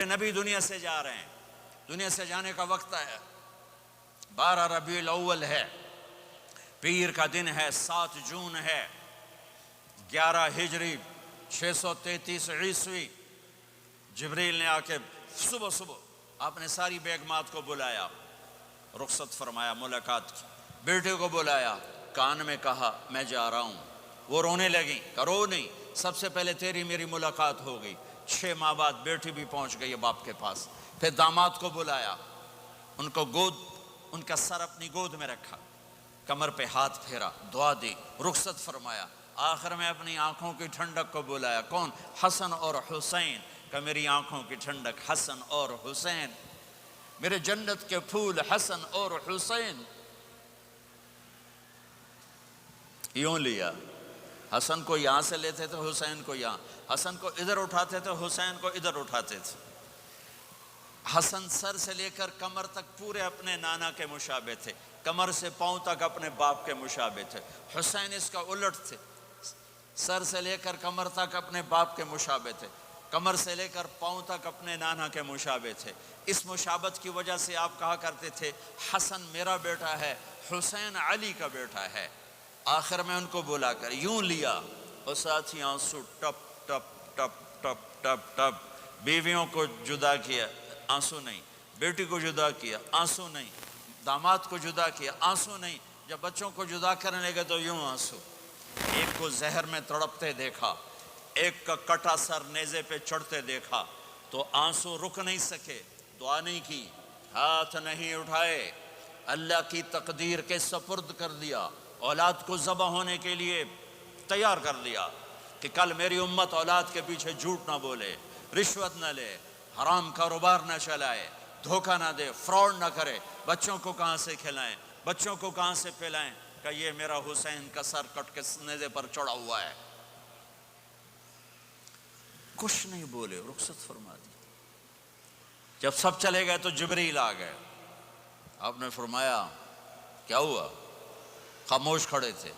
نبی دنیا سے جا رہے ہیں، دنیا سے جانے کا وقت ہے، 12 ربیع الاول ہے، پیر کا دن ہے، 7 جون ہے، 11 ہجری 633 عیسوی۔ جبریل نے آ کے صبح صبح آپ نے ساری بیگمات کو بلایا، رخصت فرمایا ملاقات کی، بیٹے کو بلایا، کان میں کہا میں جا رہا ہوں۔ وہ رونے لگیں، کرو نہیں، سب سے پہلے تیری میری ملاقات ہو گئی۔ 6 ماہ بعد بیٹی بھی پہنچ گئی باپ کے پاس۔ پھر داماد کو بلایا، ان کو ان کا سر اپنی گود میں رکھا، کمر پہ ہاتھ پھیرا، دعا دی، رخصت فرمایا۔ آخر میں اپنی آنکھوں کی ٹھنڈک کو بلایا، کون؟ حسن اور حسین، کہ میری آنکھوں کی ٹھنڈک حسن اور حسین، میرے جنت کے پھول حسن اور حسین۔ یوں لیا، حسن کو یہاں سے لیتے تھے، حسین کو یہاں، حسن کو ادھر اٹھاتے تھے، حسین کو ادھر اٹھاتے تھے۔ حسن سر سے لے کر کمر تک پورے اپنے نانا کے مشابہ تھے، کمر سے پاؤں تک اپنے باپ کے مشابہ تھے۔ حسین اس کا الٹ تھے، سر سے لے کر کمر تک اپنے باپ کے مشابہ تھے، کمر سے لے کر پاؤں تک اپنے نانا کے مشابہ تھے۔ اس مشابہت کی وجہ سے آپ کہا کرتے تھے حسن میرا بیٹا ہے، حسین علی کا بیٹا ہے۔ آخر میں ان کو بلا کر یوں لیا، اور ساتھ ہی آنسو ٹپ ٹپ ٹپ ٹپ ٹپ ٹپ۔ بیویوں کو جدا کیا، آنسو نہیں، بیٹی کو جدا کیا، آنسو نہیں، داماد کو جدا کیا، آنسو نہیں، جب بچوں کو جدا کرنے لگے تو یوں آنسو۔ ایک کو زہر میں تڑپتے دیکھا، ایک کا کٹا سر نیزے پہ چڑھتے دیکھا، تو آنسو رک نہیں سکے، دعا نہیں کی، ہاتھ نہیں اٹھائے، اللہ کی تقدیر کے سپرد کر دیا، اولاد کو ذبح ہونے کے لیے تیار کر دیا کہ کل میری امت اولاد کے پیچھے جھوٹ نہ بولے، رشوت نہ لے، حرام کاروبار نہ چلائے، دھوکہ نہ دے، فراڈ نہ کرے، بچوں کو کہاں سے کھلائیں، بچوں کو کہاں سے پلائیں، کہ یہ میرا حسین کا سر کٹ کے نیزے پر چڑھا ہوا ہے۔ کچھ نہیں بولے، رخصت فرما دی۔ جب سب چلے گئے تو جبریل آ گئے، آپ نے فرمایا کیا ہوا؟ خاموش کھڑے تھے،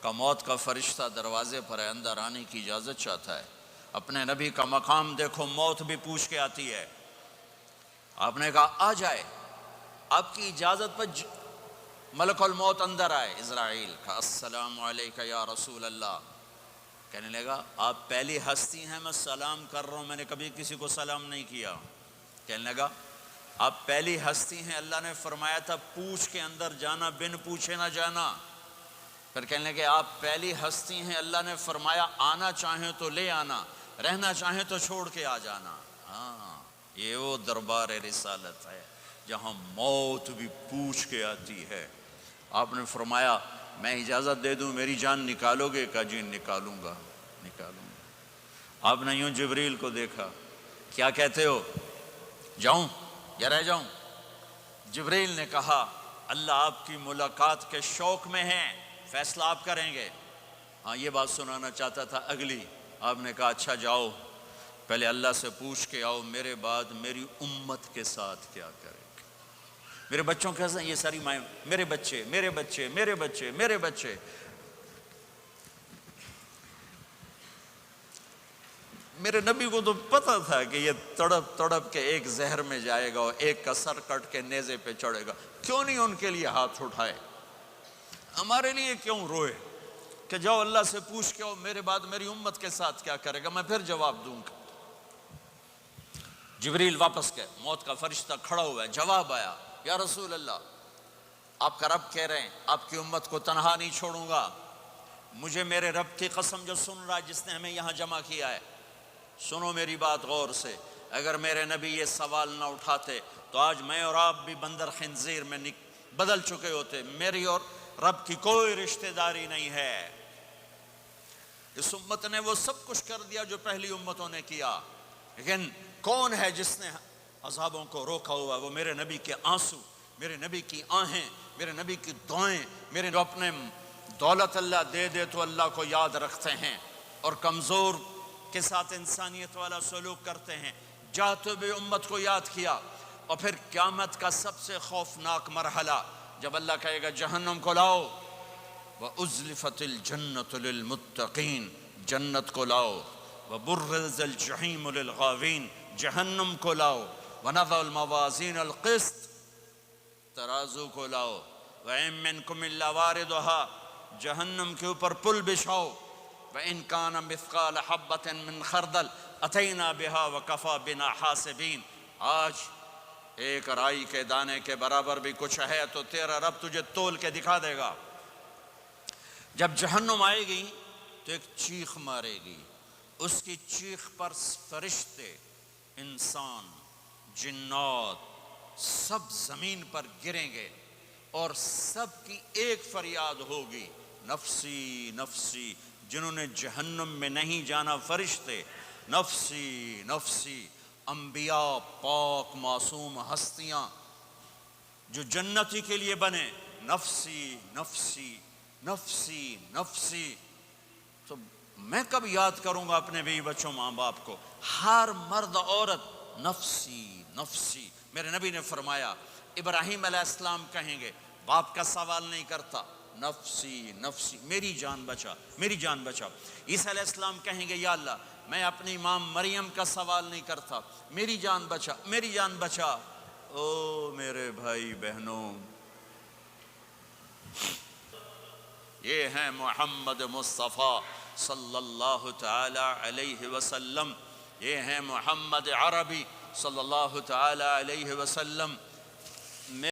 کہ موت کا فرشتہ دروازے پر ہے، اندر آنے کی اجازت چاہتا ہے۔ اپنے نبی کا مقام دیکھو، موت بھی پوچھ کے آتی ہے۔ آپ نے کہا آ جائے، آپ کی اجازت پر ملک الموت اندر آئے۔ اسرائیل کا السلام علیکہ یا رسول اللہ، کہنے لگا آپ پہلی ہستی ہیں، میں سلام کر رہا ہوں، میں نے کبھی کسی کو سلام نہیں کیا۔ کہنے لگا آپ پہلی ہستی ہیں، اللہ نے فرمایا تھا پوچھ کے اندر جانا، بن پوچھے نہ جانا۔ پھر کہنے لگے آپ پہلی ہستی ہیں، اللہ نے فرمایا آنا چاہیں تو لے آنا، رہنا چاہیں تو چھوڑ کے آ جانا۔ ہاں، یہ وہ دربار رسالت ہے جہاں موت بھی پوچھ کے آتی ہے۔ آپ نے فرمایا میں اجازت دے دوں میری جان نکالو گے؟ کہا جی نکالوں گا، نکالوں گا۔ آپ نے یوں جبریل کو دیکھا، کیا کہتے ہو، جاؤں یا رہ جاؤں؟ جبریل نے کہا اللہ آپ کی ملاقات کے شوق میں ہیں، فیصلہ آپ کریں گے۔ ہاں یہ بات سنانا چاہتا تھا اگلی۔ آپ نے کہا اچھا جاؤ، پہلے اللہ سے پوچھ کے آؤ میرے بعد میری امت کے ساتھ کیا کرے، میرے بچوں کے ساتھ۔ یہ ساری مائیں میرے بچے میرے بچے میرے بچے میرے بچے۔ میرے نبی کو تو پتہ تھا کہ یہ تڑپ تڑپ کے ایک زہر میں جائے گا اور ایک کا سر کٹ کے نیزے پہ چڑھے گا، کیوں نہیں ان کے لیے ہاتھ اٹھائے؟ ہمارے لیے کیوں روئے کہ جاؤ اللہ سے پوچھ کے آؤ میرے بعد میری امت کے ساتھ کیا کرے گا، میں پھر جواب دوں گا۔ جبریل واپس گئے، موت کا فرشتہ کھڑا ہوا ہے، جواب آیا یا رسول اللہ آپ کا رب کہہ رہے ہیں آپ کی امت کو تنہا نہیں چھوڑوں گا۔ مجھے میرے رب کی قسم جو سن رہا ہے، جس نے ہمیں یہاں جمع کیا ہے، سنو میری بات غور سے، اگر میرے نبی یہ سوال نہ اٹھاتے تو آج میں اور آپ بھی بندر خنزیر میں بدل چکے ہوتے۔ میری اور رب کی کوئی رشتہ داری نہیں ہے۔ اس امت نے وہ سب کچھ کر دیا جو پہلی امتوں نے کیا، لیکن کون ہے جس نے عذابوں کو روکا ہوا؟ وہ میرے نبی کے آنسو، میرے نبی کی آہیں، میرے نبی کی دعائیں، میرے جو اپنے دولت اللہ دے دے تو اللہ کو یاد رکھتے ہیں اور کمزور کے ساتھ انسانیت والا سلوک کرتے ہیں، جاتے بھی امت کو یاد کیا۔ اور پھر قیامت کا سب سے خوفناک مرحلہ جب اللہ کہے گا جہنم کو لاؤ، وَأُزْلِفَتِ الْجَنَّةُ لِلْمُتَّقِينَ، جنت کو لاؤ، وَبُرِّزَ الْجَحِيمُ لِلْغَاوِينَ، جہنم کو لاؤ، وَنَضَعُ الْمَوَازِينَ الْقِسْطَ، ترازو کو لاؤ، وَإِن مِّنكُمْ إِلَّا وَارِدُهَا، جہنم کے اوپر پل بچھاؤ، وَإِن كَانَ مِثْقَالَ حَبَّةٍ مِّن خَرْدَلٍ أَتَيْنَا بِهَا وَكَفَى بِنَا حَاسِبِينَ۔ آج ایک رائی کے دانے کے برابر بھی کچھ ہے تو تیرا رب تجھے تول کے دکھا دے گا۔ جب جہنم آئے گی تو ایک چیخ مارے گی، اس کی چیخ پر فرشتے، انسان، جنات سب زمین پر گریں گے اور سب کی ایک فریاد ہوگی، نفسی نفسی۔ جنہوں نے جہنم میں نہیں جانا فرشتے، نفسی نفسی۔ انبیاء، پاک معصوم ہستیاں جو جنتی کے لیے بنے، نفسی نفسی نفسی نفسی۔ تو میں کب یاد کروں گا اپنے بیوی بچوں ماں باپ کو؟ ہر مرد عورت نفسی نفسی۔ میرے نبی نے فرمایا ابراہیم علیہ السلام کہیں گے، باپ کا سوال نہیں کرتا، نفسی نفسی، میری جان بچا میری جان بچا۔ عیسیٰ علیہ السلام کہیں گے یا اللہ میں اپنی ماں مریم کا سوال نہیں کرتا، میری جان بچا میری جان بچا۔ او میرے بھائی بہنوں، یہ ہیں محمد مصطفیٰ صلی اللہ تعالی علیہ وسلم، یہ ہیں محمد عربی صلی اللہ تعالی علیہ وسلم۔